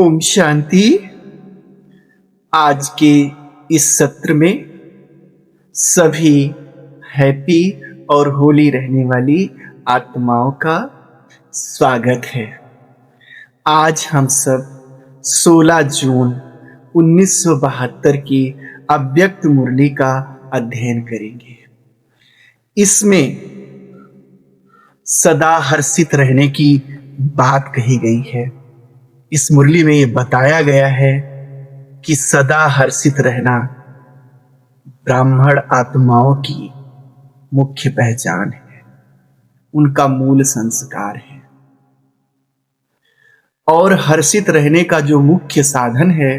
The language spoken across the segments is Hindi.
ओम शांति। आज के इस सत्र में सभी हैप्पी और होली रहने वाली आत्माओं का स्वागत है। आज हम सब 16 जून 1972 की अव्यक्त मुरली का अध्ययन करेंगे। इसमें सदा हर्षित रहने की बात कही गई है। इस मुरली में ये बताया गया है कि सदा हर्षित रहना ब्राह्मण आत्माओं की मुख्य पहचान है, उनका मूल संस्कार है। और हर्षित रहने का जो मुख्य साधन है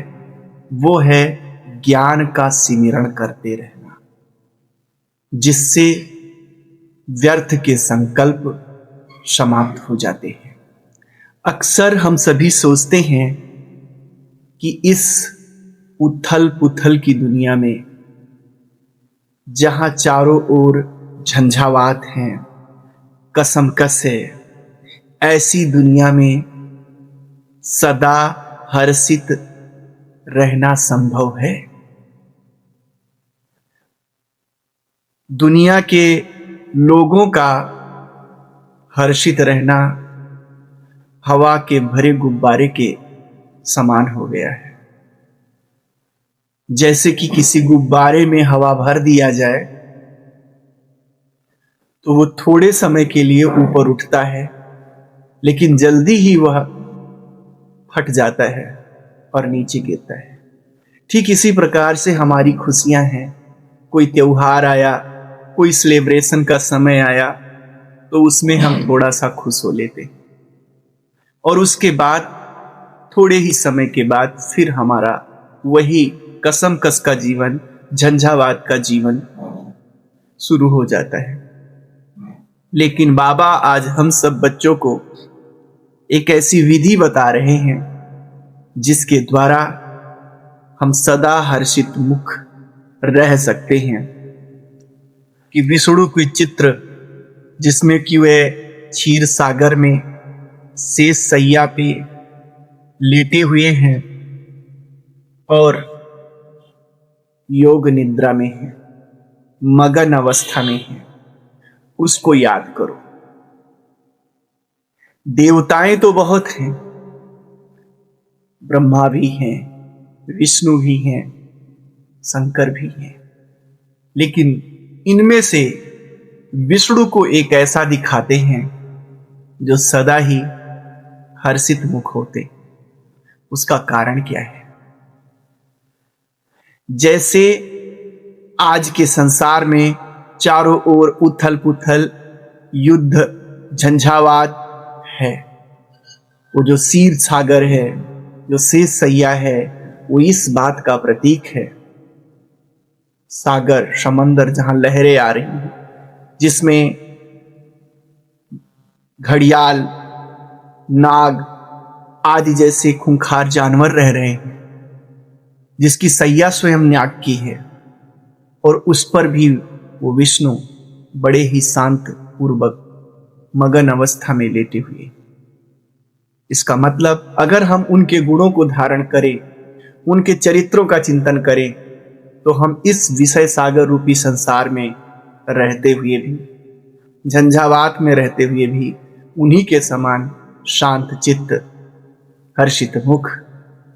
वो है ज्ञान का सिमरण करते रहना, जिससे व्यर्थ के संकल्प समाप्त हो जाते हैं। अक्सर हम सभी सोचते हैं कि इस उथल पुथल की दुनिया में, जहां चारों ओर झंझावात हैं, कसमकस है, ऐसी दुनिया में सदा हर्षित रहना संभव है। दुनिया के लोगों का हर्षित रहना हवा के भरे गुब्बारे के समान हो गया है। जैसे कि किसी गुब्बारे में हवा भर दिया जाए तो वो थोड़े समय के लिए ऊपर उठता है, लेकिन जल्दी ही वह फट जाता है और नीचे गिरता है। ठीक इसी प्रकार से हमारी खुशियां हैं। कोई त्योहार आया, कोई सेलिब्रेशन का समय आया तो उसमें हम थोड़ा सा खुश हो लेते, और उसके बाद थोड़े ही समय के बाद फिर हमारा वही कसमकस का जीवन, झंझावात का जीवन शुरू हो जाता है। लेकिन बाबा आज हम सब बच्चों को एक ऐसी विधि बता रहे हैं जिसके द्वारा हम सदा हर्षित मुख रह सकते हैं। कि विष्णु की चित्र जिसमें कि वे क्षीर सागर में शेष सैया पे लेटे हुए हैं और योग निद्रा में हैं, मगन अवस्था में हैं, उसको याद करो। देवताएं तो बहुत हैं, ब्रह्मा भी हैं, विष्णु भी हैं, शंकर भी हैं, लेकिन इनमें से विष्णु को एक ऐसा दिखाते हैं जो सदा ही हर्षित मुख होते। उसका कारण क्या है? जैसे आज के संसार में चारों ओर उथल पुथल, युद्ध, झंझावात है, वो जो क्षीर सागर है, जो शेष सैया है, वो इस बात का प्रतीक है। सागर, समंदर जहां लहरें आ रही हैं, जिसमें घड़ियाल, नाग आदि जैसे खूंखार जानवर रह रहे हैं, जिसकी सैया स्वयं नाग की है, और उस पर भी वो विष्णु बड़े ही शांत पूर्वक मगन अवस्था में लेटे हुए। इसका मतलब अगर हम उनके गुणों को धारण करें, उनके चरित्रों का चिंतन करें, तो हम इस विषय सागर रूपी संसार में रहते हुए भी, झंझावात में रहते हुए भी उन्हीं के समान शांत चित्त, हर्षित मुख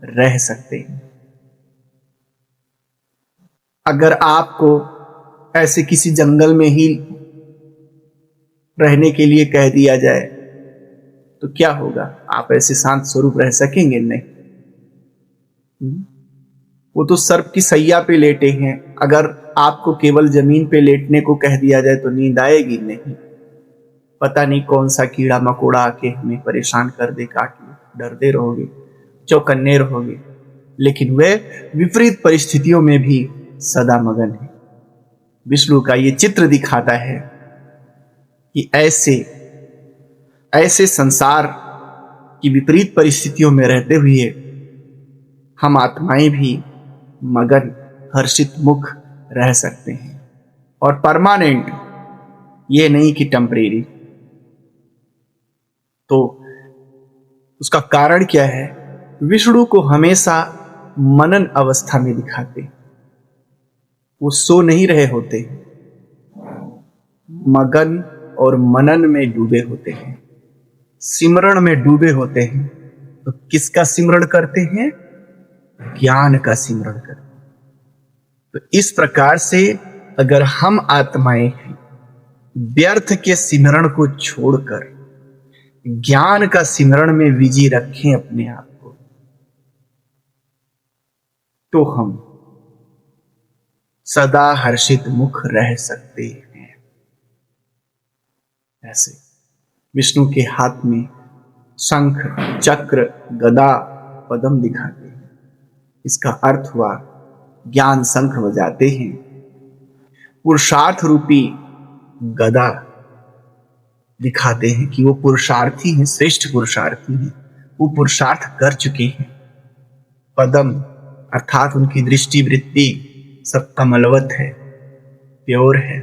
रह सकते हैं। अगर आपको ऐसे किसी जंगल में ही रहने के लिए कह दिया जाए तो क्या होगा? आप ऐसे शांत स्वरूप रह सकेंगे? नहीं। वो तो सर्प की सैया पे लेटे हैं। अगर आपको केवल जमीन पे लेटने को कह दिया जाए तो नींद आएगी? नहीं। पता नहीं कौन सा कीड़ा मकोड़ा आके हमें परेशान कर दे, काट ले, डरते रहोगे, चौकन्ने रहोगे। लेकिन वे विपरीत परिस्थितियों में भी सदा मगन है। विष्णु का ये चित्र दिखाता है कि ऐसे संसार की विपरीत परिस्थितियों में रहते हुए हम आत्माएं भी मगन, हर्षित मुख रह सकते हैं। और परमानेंट, ये नहीं कि टेम्परेरी। तो उसका कारण क्या है? विष्णु को हमेशा मनन अवस्था में दिखाते। वो सो नहीं रहे होते, मगन और मनन में डूबे होते हैं, सिमरण में डूबे होते हैं। तो किसका सिमरण करते हैं? ज्ञान का सिमरण करते हैं। तो इस प्रकार से अगर हम आत्माएं व्यर्थ के सिमरण को छोड़कर ज्ञान का सिमरण में विजय रखें अपने आप को, तो हम सदा हर्षित मुख रह सकते हैं। ऐसे विष्णु के हाथ में शंख, चक्र, गदा, पद्म दिखाते हैं। इसका अर्थ हुआ ज्ञान शंख बजाते हैं, पुरुषार्थ रूपी गदा दिखाते हैं कि वो पुरुषार्थी हैं, श्रेष्ठ पुरुषार्थी हैं, वो पुरुषार्थ कर चुके हैं। पद्म अर्थात उनकी दृष्टि वृत्ति सब कमलवत है, प्योर है।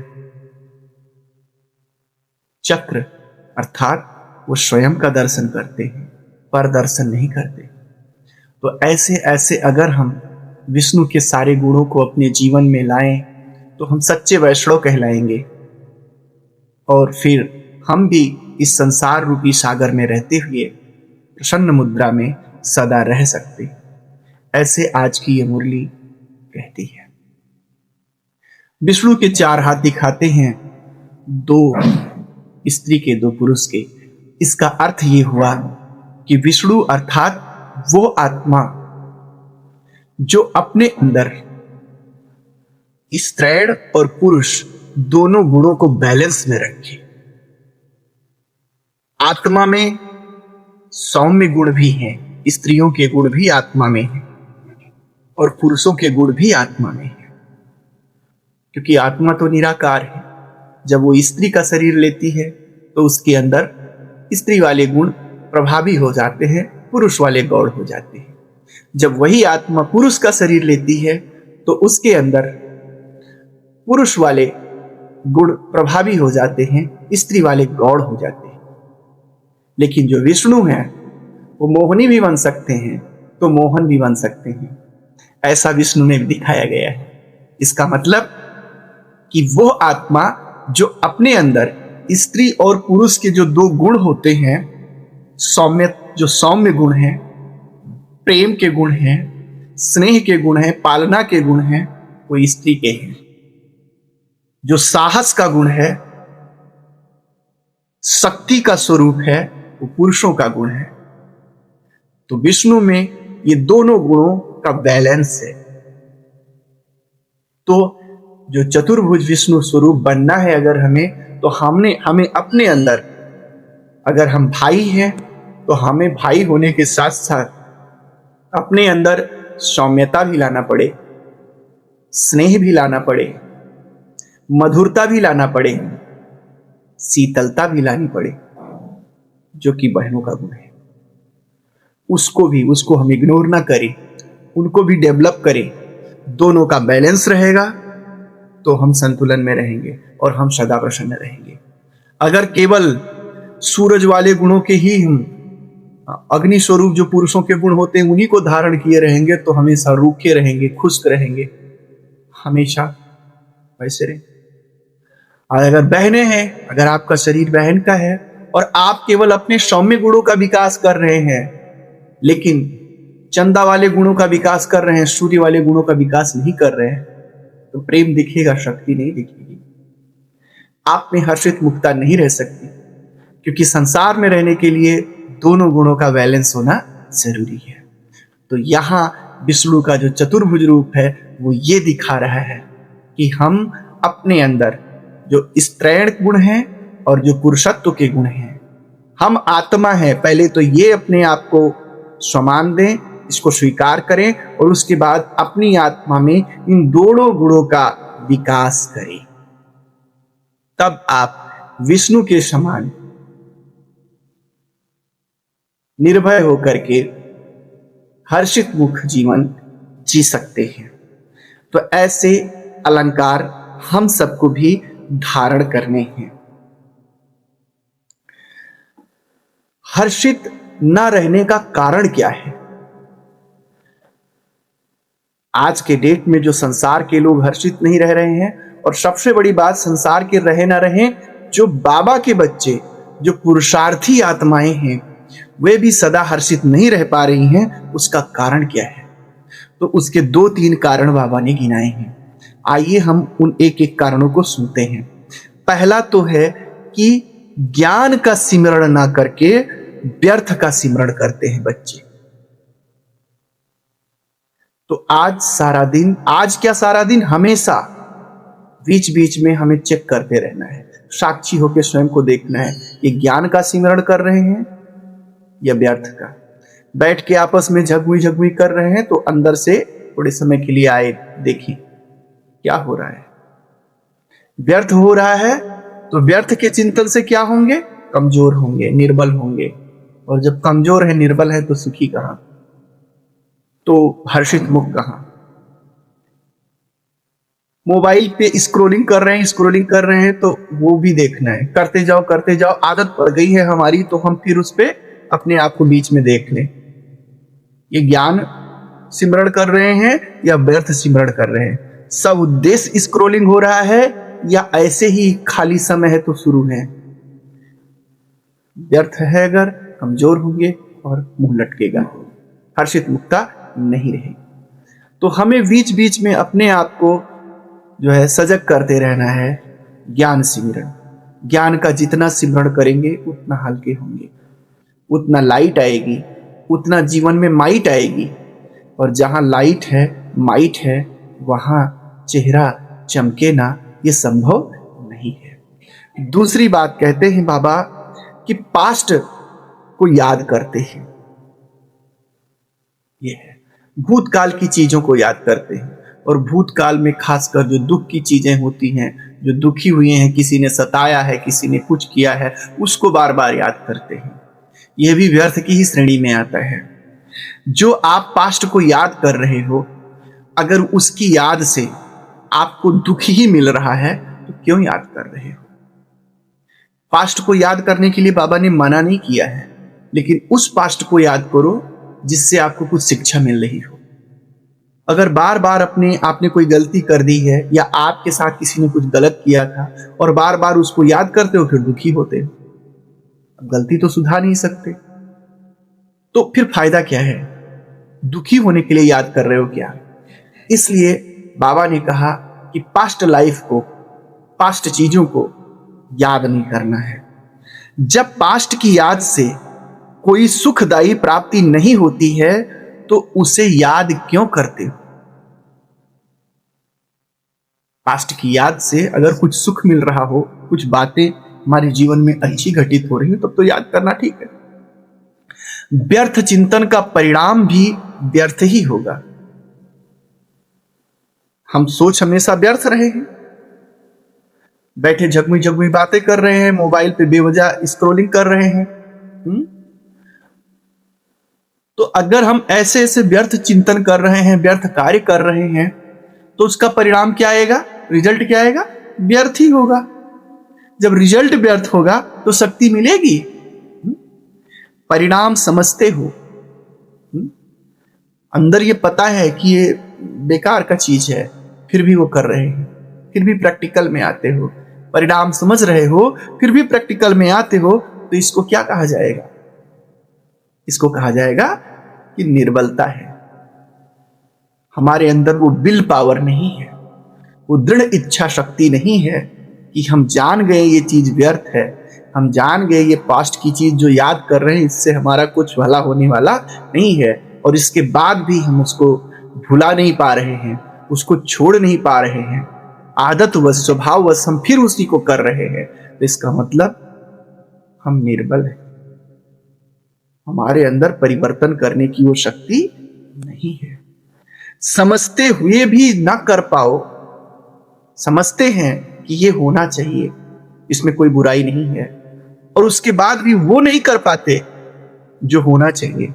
चक्र अर्थात वो स्वयं का दर्शन करते हैं, पर दर्शन नहीं करते। तो ऐसे ऐसे अगर हम विष्णु के सारे गुणों को अपने जीवन में लाएं तो हम सच्चे वैष्णव कहलाएंगे और फिर हम भी इस संसार रूपी सागर में रहते हुए प्रसन्न मुद्रा में सदा रह सकते। ऐसे आज की ये मुरली कहती है। विष्णु के 4 हाथ दिखाते हैं, 2 स्त्री के 2 पुरुष के। इसका अर्थ ये हुआ कि विष्णु अर्थात वो आत्मा जो अपने अंदर स्त्रीण और पुरुष दोनों गुणों को बैलेंस में रखे। आत्मा में सौम्य गुण भी हैं, स्त्रियों के गुण भी आत्मा में हैं और पुरुषों के गुण भी आत्मा में हैं, क्योंकि आत्मा तो निराकार है। जब वो स्त्री का शरीर लेती है तो उसके अंदर स्त्री वाले गुण प्रभावी हो जाते हैं, पुरुष वाले गौण हो जाते हैं। जब वही आत्मा पुरुष का शरीर लेती है तो उसके अंदर पुरुष वाले गुण प्रभावी हो जाते हैं, स्त्री वाले गौण हो जाते हैं। लेकिन जो विष्णु है वो मोहनी भी बन सकते हैं तो मोहन भी बन सकते हैं। ऐसा विष्णु में दिखाया गया है। इसका मतलब कि वो आत्मा जो अपने अंदर स्त्री और पुरुष के जो 2 गुण होते हैं, जो सौम्य गुण हैं, प्रेम के गुण हैं, स्नेह के गुण हैं, पालना के गुण हैं, वो स्त्री के हैं। जो साहस का गुण है, शक्ति का स्वरूप है, वो पुरुषों का गुण है। तो विष्णु में ये दोनों गुणों का बैलेंस है। तो जो चतुर्भुज विष्णु स्वरूप बनना है अगर हमें, तो हमें अपने अंदर, अगर हम भाई हैं तो हमें भाई होने के साथ साथ अपने अंदर सौम्यता भी लाना पड़े, स्नेह भी लाना पड़े, मधुरता भी लाना पड़े, शीतलता भी लानी पड़े, जो कि बहनों का गुण है। उसको हम इग्नोर ना करें, उनको भी डेवलप करें। दोनों का बैलेंस रहेगा तो हम संतुलन में रहेंगे और हम सदा प्रसन्न रहेंगे। अगर केवल सूरज वाले गुणों के ही हम, अग्नि स्वरूप जो पुरुषों के गुण होते हैं, उन्हीं को धारण किए रहेंगे तो हमेशा रूखे रहेंगे, खुश्क रहेंगे, हमेशा वैसे रहेंगे। और अगर बहनें हैं, अगर आपका शरीर बहन का है और आप केवल अपने सौम्य गुणों का विकास कर रहे हैं, लेकिन चंदा वाले गुणों का विकास कर रहे हैं, सूर्य वाले गुणों का विकास नहीं कर रहे हैं, तो प्रेम दिखेगा, शक्ति नहीं दिखेगी। आप में हर्षित मुक्ता नहीं रह सकती, क्योंकि संसार में रहने के लिए दोनों गुणों का बैलेंस होना जरूरी है। तो यहाँ विष्णु का जो चतुर्भुज रूप है वो ये दिखा रहा है कि हम अपने अंदर जो स्त्रीण गुण हैं और जो पुरुषत्व के गुण हैं, हम आत्मा हैं। पहले तो ये अपने आप को सम्मान दें, इसको स्वीकार करें और उसके बाद अपनी आत्मा में इन दोनों गुणों का विकास करें। तब आप विष्णु के समान निर्भय होकर के हर्षित मुख जीवन जी सकते हैं। तो ऐसे अलंकार हम सबको भी धारण करने हैं। हर्षित न रहने का कारण क्या है? आज के डेट में जो संसार के लोग हर्षित नहीं रह रहे हैं, और सबसे बड़ी बात, संसार के रहे ना रहे, जो बाबा के बच्चे, जो पुरुषार्थी आत्माएं हैं, वे भी सदा हर्षित नहीं रह पा रही हैं, उसका कारण क्या है? तो उसके 2-3 कारण बाबा ने गिनाए हैं। आइए हम उन एक एक कारणों को सुनते हैं। पहला तो है कि ज्ञान का सिमरण ना करके व्यर्थ का सिमरण करते हैं बच्चे। तो आज सारा दिन, आज क्या सारा दिन, हमेशा बीच बीच में हमें चेक करते रहना है, साक्षी होकर स्वयं को देखना है कि ज्ञान का सिमरण कर रहे हैं या व्यर्थ का। बैठ के आपस में झगमुई कर रहे हैं तो अंदर से थोड़े समय के लिए आए, देखें क्या हो रहा है। व्यर्थ हो रहा है तो व्यर्थ के चिंतन से क्या होंगे? कमजोर होंगे, निर्बल होंगे। और जब कमजोर है, निर्बल है, तो सुखी कहां, तो हर्षित मुख कहां? मोबाइल पे स्क्रोलिंग कर रहे हैं तो वो भी देखना है, करते जाओ, आदत पड़ गई है हमारी, तो हम फिर उस पे अपने आप को बीच में देख लें। ये ज्ञान सिमरण कर रहे हैं या व्यर्थ सिमरण कर रहे हैं? सब उद्देश्य स्क्रोलिंग हो रहा है या ऐसे ही खाली समय है तो शुरू है? व्यर्थ है अगर, कमजोर होंगे और मुंह लटकेगा, हर्षित मुक्ता नहीं रहेगी। तो हमें बीच बीच में अपने आप को जो है सजग करते रहना है। ज्ञान सिमरण, ज्ञान का जितना सिमरण करेंगे उतना हल्के होंगे, उतना लाइट आएगी, उतना जीवन में माइट आएगी। और जहां लाइट है, माइट है, वहां चेहरा चमके ना, ये संभव नहीं है। दूसरी बात कहते हैं बाबा कि पास्ट को याद करते हैं, ये है, भूतकाल की चीजों को याद करते हैं। और भूतकाल में खासकर जो दुख की चीजें होती हैं, जो दुखी हुए हैं, किसी ने सताया है, किसी ने कुछ किया है, उसको बार बार याद करते हैं। यह भी व्यर्थ की ही श्रेणी में आता है। जो आप पास्ट को याद कर रहे हो, अगर उसकी याद से आपको दुख ही मिल रहा है तो क्यों याद कर रहे हो? पास्ट को याद करने के लिए बाबा ने मना नहीं किया है, लेकिन उस पास्ट को याद करो जिससे आपको कुछ शिक्षा मिल रही हो। अगर बार बार आपने कोई गलती कर दी है या आपके साथ किसी ने कुछ गलत किया था और बार बार उसको याद करते हो, फिर दुखी होते हो। गलती तो सुधार नहीं सकते, तो फिर फायदा क्या है? दुखी होने के लिए याद कर रहे हो क्या? इसलिए बाबा ने कहा कि पास्ट लाइफ को, पास्ट चीजों को याद नहीं करना है। जब पास्ट की याद से कोई सुखदायी प्राप्ति नहीं होती है तो उसे याद क्यों करते हो? पास्ट की याद से अगर कुछ सुख मिल रहा हो, कुछ बातें हमारे जीवन में अच्छी घटित हो रही हो, तब तो याद करना ठीक है। व्यर्थ चिंतन का परिणाम भी व्यर्थ ही होगा। हम सोच हमेशा व्यर्थ रहे हैं, बैठे झगमुई बातें कर रहे हैं, मोबाइल पे बेवजह स्क्रोलिंग कर रहे हैं। तो अगर हम ऐसे ऐसे व्यर्थ चिंतन कर रहे हैं, व्यर्थ कार्य कर रहे हैं, तो उसका परिणाम क्या आएगा? रिजल्ट क्या आएगा? व्यर्थ ही होगा। जब रिजल्ट व्यर्थ होगा तो शक्ति मिलेगी? परिणाम समझते हो, अंदर ये पता है कि ये बेकार का चीज है, फिर भी वो कर रहे हैं, फिर भी प्रैक्टिकल में आते हो। परिणाम समझ रहे हो, फिर भी प्रैक्टिकल में आते हो, तो इसको क्या कहा जाएगा? इसको कहा जाएगा कि निर्बलता है। हमारे अंदर वो विल पावर नहीं है, वो दृढ़ इच्छा शक्ति नहीं है कि हम जान गए ये चीज व्यर्थ है, हम जान गए ये पास्ट की चीज जो याद कर रहे हैं इससे हमारा कुछ भला होने वाला नहीं है, और इसके बाद भी हम उसको भुला नहीं पा रहे हैं, उसको छोड़ नहीं पा रहे हैं, आदतवश, स्वभाववश हम फिर उसी को कर रहे हैं। तो इसका मतलब हम निर्बल हैं, हमारे अंदर परिवर्तन करने की वो शक्ति नहीं है। समझते हुए भी ना कर पाओ, समझते हैं कि ये होना चाहिए, इसमें कोई बुराई नहीं है, और उसके बाद भी वो नहीं कर पाते जो होना चाहिए,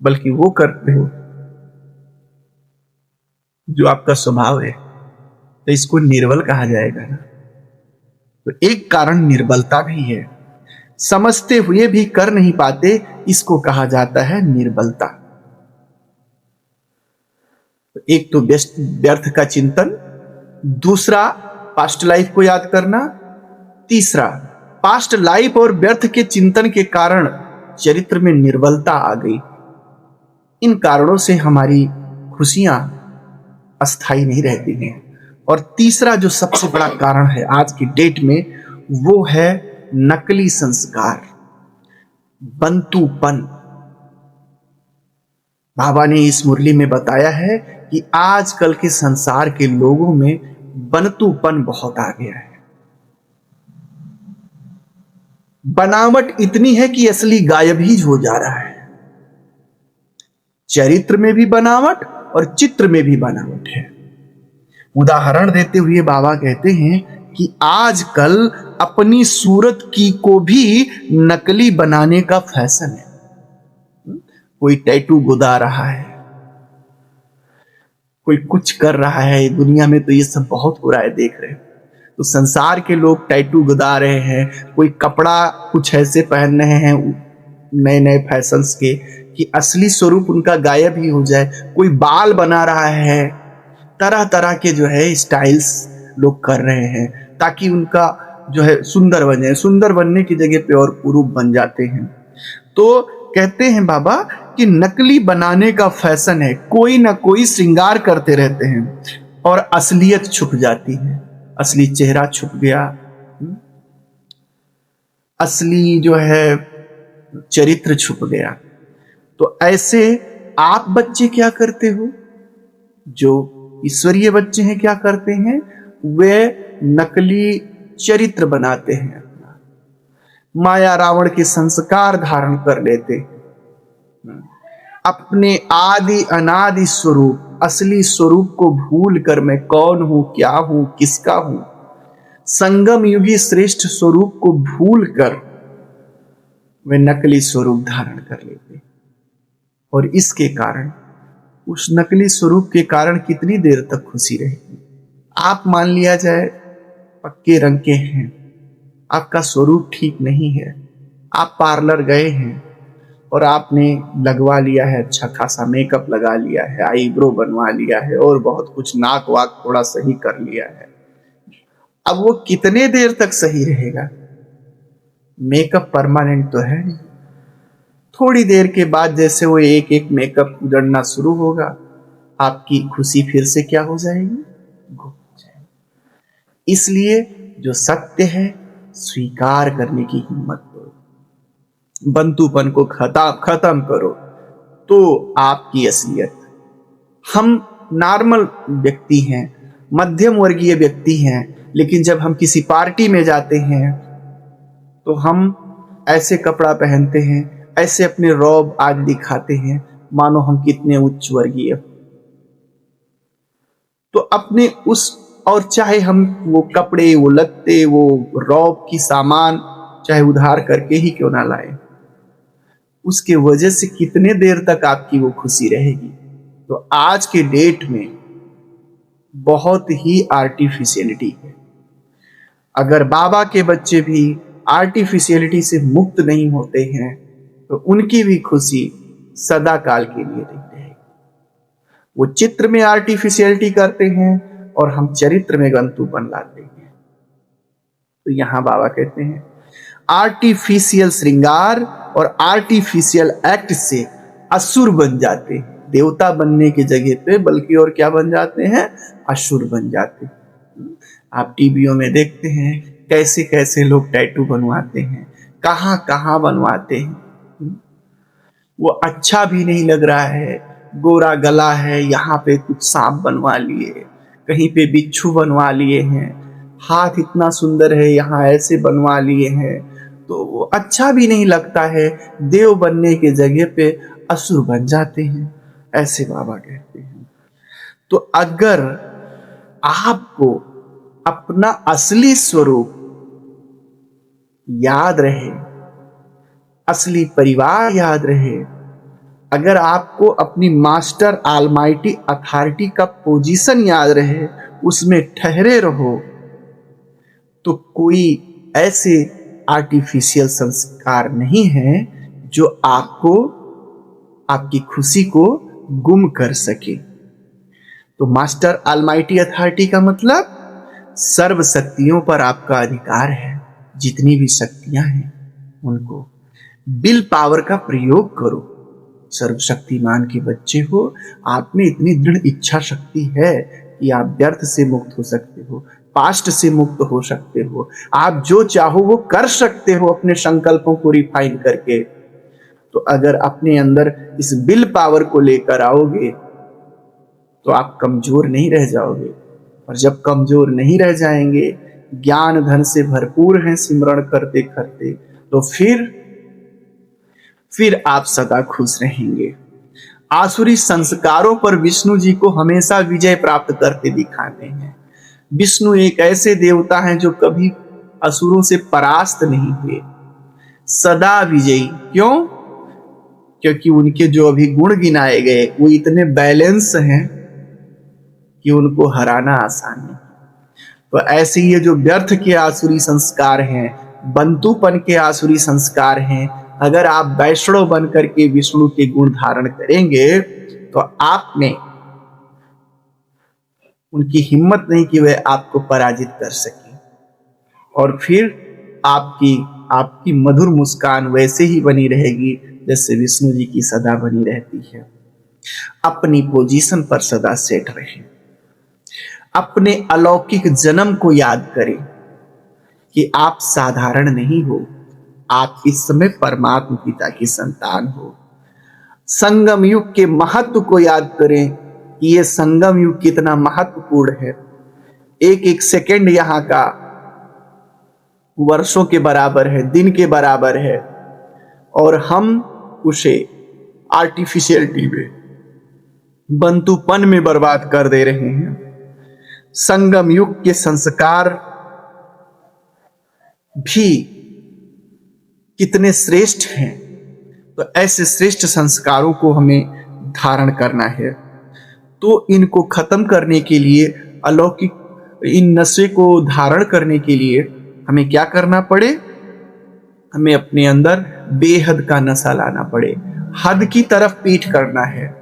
बल्कि वो करते हो जो आपका स्वभाव है, तो इसको निर्बल कहा जाएगा ना। तो एक कारण निर्बलता भी है, समझते हुए भी कर नहीं पाते, इसको कहा जाता है निर्बलता। तो एक तो व्यर्थ का चिंतन, दूसरा पास्ट लाइफ को याद करना, तीसरा पास्ट लाइफ और व्यर्थ के चिंतन के कारण चरित्र में निर्बलता आ गई। इन कारणों से हमारी खुशियां अस्थाई नहीं रहती हैं। और तीसरा जो सबसे बड़ा कारण है आज की डेट में, वो है नकली संस्कार, बंतूपन। बाबा ने इस मुरली में बताया है कि आजकल के संसार के लोगों में बंतूपन बहुत आ गया है। बनावट इतनी है कि असली गायब ही हो जा रहा है। चरित्र में भी बनावट और चित्र में भी बनावट है। उदाहरण देते हुए बाबा कहते हैं कि आजकल अपनी सूरत की को भी नकली बनाने का फैशन है। कोई टैटू गुदा रहा है, कोई कुछ कर रहा है। दुनिया में तो ये सब बहुत हो रहा है, देख रहे हो। तो संसार के लोग टैटू गुदा रहे हैं, कोई कपड़ा कुछ ऐसे पहन रहे हैं नए नए फैशंस के कि असली स्वरूप उनका गायब ही हो जाए। कोई बाल बना रहा है, तरह तरह के जो है स्टाइल्स लोग कर रहे हैं ताकि उनका जो है सुंदर बने। सुंदर बनने की जगह पे और कुरूप बन जाते हैं। तो कहते हैं बाबा कि नकली बनाने का फैशन है। कोई ना कोई श्रृंगार करते रहते हैं और असलियत छुप जाती है। असली चेहरा छुप गया, असली जो है चरित्र छुप गया। तो ऐसे आप बच्चे क्या करते हो? जो ईश्वरीय बच्चे हैं क्या करते हैं? वे नकली चरित्र बनाते हैं, माया रावण के संस्कार धारण कर लेते, अपने आदि अनादि स्वरूप असली स्वरूप को भूल कर मैं कौन हूं, क्या हूं, किसका हूं, संगम युगी श्रेष्ठ स्वरूप को भूल कर वे नकली स्वरूप धारण कर लेते। और इसके कारण, उस नकली स्वरूप के कारण कितनी देर तक खुशी रहेगी? आप मान लिया जाए पक्के रंग के हैं, आपका स्वरूप ठीक नहीं है, आप पार्लर गए हैं और आपने लगवा लिया है, अच्छा खासा मेकअप लगा लिया है, आईब्रो बनवा लिया है और बहुत कुछ, नाक वाक थोड़ा सही कर लिया है। अब वो कितने देर तक सही रहेगा? मेकअप परमानेंट तो है नहीं। थोड़ी देर के बाद जैसे वो एक एक मेकअप उजड़ना शुरू होगा, आपकी खुशी फिर से क्या हो जाएगी? घुट जाएगी। इसलिए जो सत्य है स्वीकार करने की हिम्मत करो, बंतूपन को खत्म करो, तो आपकी असलियत। हम नॉर्मल व्यक्ति हैं, मध्यम वर्गीय व्यक्ति हैं, लेकिन जब हम किसी पार्टी में जाते हैं तो हम ऐसे कपड़ा पहनते हैं, ऐसे अपने रौब आज दिखाते हैं मानो हम कितने उच्च वर्गीय। तो अपने उस, और चाहे हम वो कपड़े, वो लत्ते, वो रौब की सामान चाहे उधार करके ही क्यों ना लाए, उसके वजह से कितने देर तक आपकी वो खुशी रहेगी? तो आज के डेट में बहुत ही आर्टिफिशियलिटी है। अगर बाबा के बच्चे भी आर्टिफिशियलिटी से मुक्त नहीं होते हैं तो उनकी भी खुशी सदा काल के लिए नहीं रहेगी। वो चित्र में आर्टिफिशियलिटी करते हैं और हम चरित्र में गंतूपन लाते हैं। तो यहां बाबा कहते हैं आर्टिफिशियल श्रृंगार और आर्टिफिशियल एक्ट से असुर बन जाते हैं। देवता बनने की जगह पे बल्कि और क्या बन जाते हैं? असुर बन जाते हैं। आप टीवियों में देखते हैं कैसे कैसे लोग टैटू बनवाते हैं, कहां कहां बनवाते हैं। वो अच्छा भी नहीं लग रहा है, गोरा गला है, यहाँ पे कुछ सांप बनवा लिए, कहीं पे बिच्छू बनवा लिए हैं, हाथ इतना सुंदर है यहाँ ऐसे बनवा लिए हैं, तो वो अच्छा भी नहीं लगता है। देव बनने के जगह पे असुर बन जाते हैं, ऐसे बाबा कहते हैं। तो अगर आपको अपना असली स्वरूप याद रहे, असली परिवार याद रहे, अगर आपको अपनी मास्टर ऑलमाइटी अथॉरिटी का पोजीशन याद रहे, उसमें ठहरे रहो, तो कोई ऐसे आर्टिफिशियल संस्कार नहीं है जो आपको, आपकी खुशी को गुम कर सके। तो मास्टर ऑलमाइटी अथॉरिटी का मतलब सर्व शक्तियों पर आपका अधिकार है। जितनी भी शक्तियां हैं उनको विल पावर का प्रयोग करो। सर्वशक्तिमान के बच्चे हो, आप में इतनी दृढ़ इच्छा शक्ति है कि आप व्यर्थ से मुक्त हो सकते हो, पास्ट से मुक्त हो सकते हो। आप जो चाहो वो कर सकते हो अपने संकल्पों को रिफाइन करके। तो अगर अपने अंदर इस विल पावर को लेकर आओगे तो आप कमजोर नहीं रह जाओगे। और जब कमजोर नहीं रह जाएंगे, ज्ञान धन से भरपूर हैं सिमरण करते करते, तो फिर आप सदा खुश रहेंगे। आसुरी संस्कारों पर विष्णु जी को हमेशा विजय प्राप्त करते दिखाते हैं। विष्णु एक ऐसे देवता हैं जो कभी असुरों से परास्त नहीं हुए, सदा विजयी। क्यों? क्योंकि उनके जो अभी गुण गिनाए गए वो इतने बैलेंस हैं कि उनको हराना आसान नहीं। तो ऐसे ये जो व्यर्थ के आसुरी संस्कार हैं, बंतुपन के आसुरी संस्कार हैं, अगर आप वैष्णव बन करके विष्णु के गुण धारण करेंगे तो आप में उनकी हिम्मत नहीं कि वह आपको पराजित कर सके। और फिर आपकी मधुर मुस्कान वैसे ही बनी रहेगी जैसे विष्णु जी की सदा बनी रहती है। अपनी पोजीशन पर सदा सेट रहें। अपने अलौकिक जन्म को याद करें कि आप साधारण नहीं हो, आप इस समय परमात्मा पिता की संतान हो। संगम युग के महत्व को याद करें कि यह संगम युग कितना महत्वपूर्ण है। एक एक सेकंड यहाँ का वर्षों के बराबर है, दिन के बराबर है, और हम उसे आर्टिफिशियलिटी में, बंतुपन में बर्बाद कर दे रहे हैं। संगम युग के संस्कार भी कितने श्रेष्ठ हैं, तो ऐसे श्रेष्ठ संस्कारों को हमें धारण करना है। तो इनको खत्म करने के लिए, अलौकिक इन नशे को धारण करने के लिए हमें क्या करना पड़े? हमें अपने अंदर बेहद का नशा लाना पड़े, हद की तरफ पीठ करना है।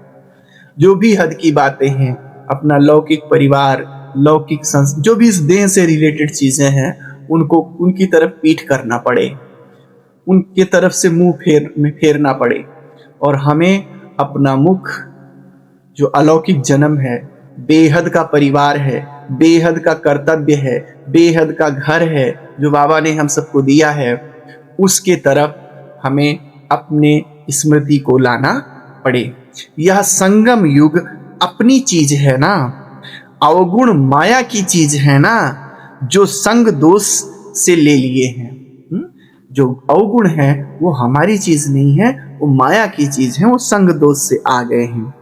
जो भी हद की बातें हैं, अपना लौकिक परिवार, लौकिक जो भी इस देह से रिलेटेड चीजें हैं, उनको उनकी तरफ पीठ करना पड़े, उनके तरफ से मुंह फेरना पड़े। और हमें अपना मुख, जो अलौकिक जन्म है, बेहद का परिवार है, बेहद का कर्तव्य है, बेहद का घर है जो बाबा ने हम सबको दिया है, उसके तरफ हमें अपने स्मृति को लाना पड़े। यह संगम युग अपनी चीज है ना, अवगुण माया की चीज है ना, जो संग दोष से ले लिए हैं। जो अवगुण है वो हमारी चीज नहीं है, वो माया की चीज है, वो संग दोष से आ गए हैं।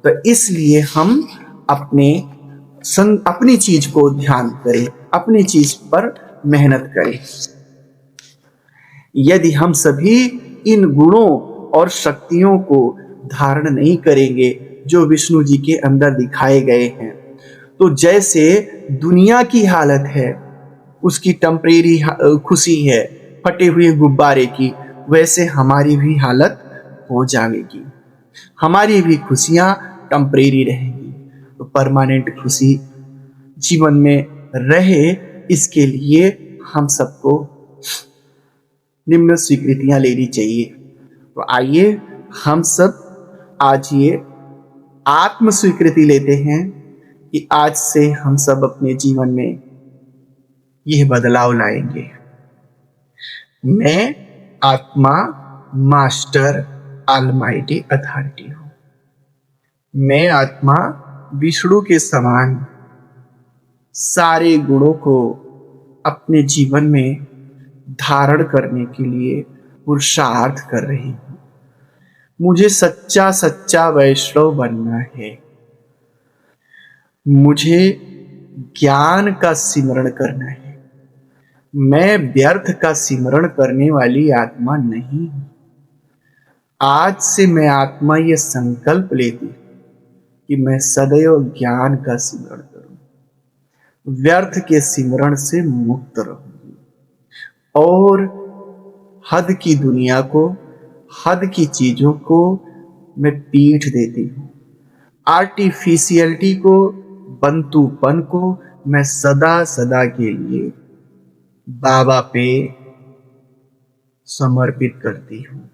तो इसलिए हम अपनी चीज को ध्यान करें, अपनी चीज पर मेहनत करें। यदि हम सभी इन गुणों और शक्तियों को धारण नहीं करेंगे जो विष्णु जी के अंदर दिखाए गए हैं, तो जैसे दुनिया की हालत है, उसकी टेम्परेरी खुशी है फटे हुए गुब्बारे की, वैसे हमारी भी हालत हो जाएगी। हमारी भी खुशियां टेम्परेरी रहेंगी। तो परमानेंट खुशी जीवन में रहे, इसके लिए हम सबको निम्न स्वीकृतियां लेनी चाहिए। तो आइए हम सब आज ये आत्म स्वीकृति लेते हैं कि आज से हम सब अपने जीवन में यह बदलाव लाएंगे। मैं आत्मा मास्टर ऑलमाइटी अथॉरिटी हूं। मैं आत्मा विष्णु के समान सारे गुणों को अपने जीवन में धारण करने के लिए पुरुषार्थ कर रही हूं। मुझे सच्चा सच्चा वैष्णव बनना है। मुझे ज्ञान का सिमरण करना है। मैं व्यर्थ का सिमरण करने वाली आत्मा नहीं हूं। आज से मैं आत्मा ये संकल्प लेती कि मैं सदैव ज्ञान का सिमरण करूं, व्यर्थ के सिमरण से मुक्त रहूंगी, और हद की दुनिया को, हद की चीजों को मैं पीठ देती हूं। आर्टिफिशियलिटी को, बंतूपन को मैं सदा सदा के लिए बाबा पे समर्पित करती हूँ।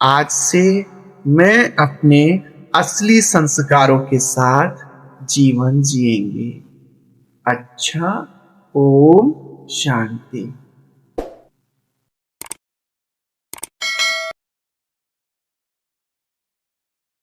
आज से मैं अपने असली संस्कारों के साथ जीवन जिएंगे। अच्छा, ओम शांति।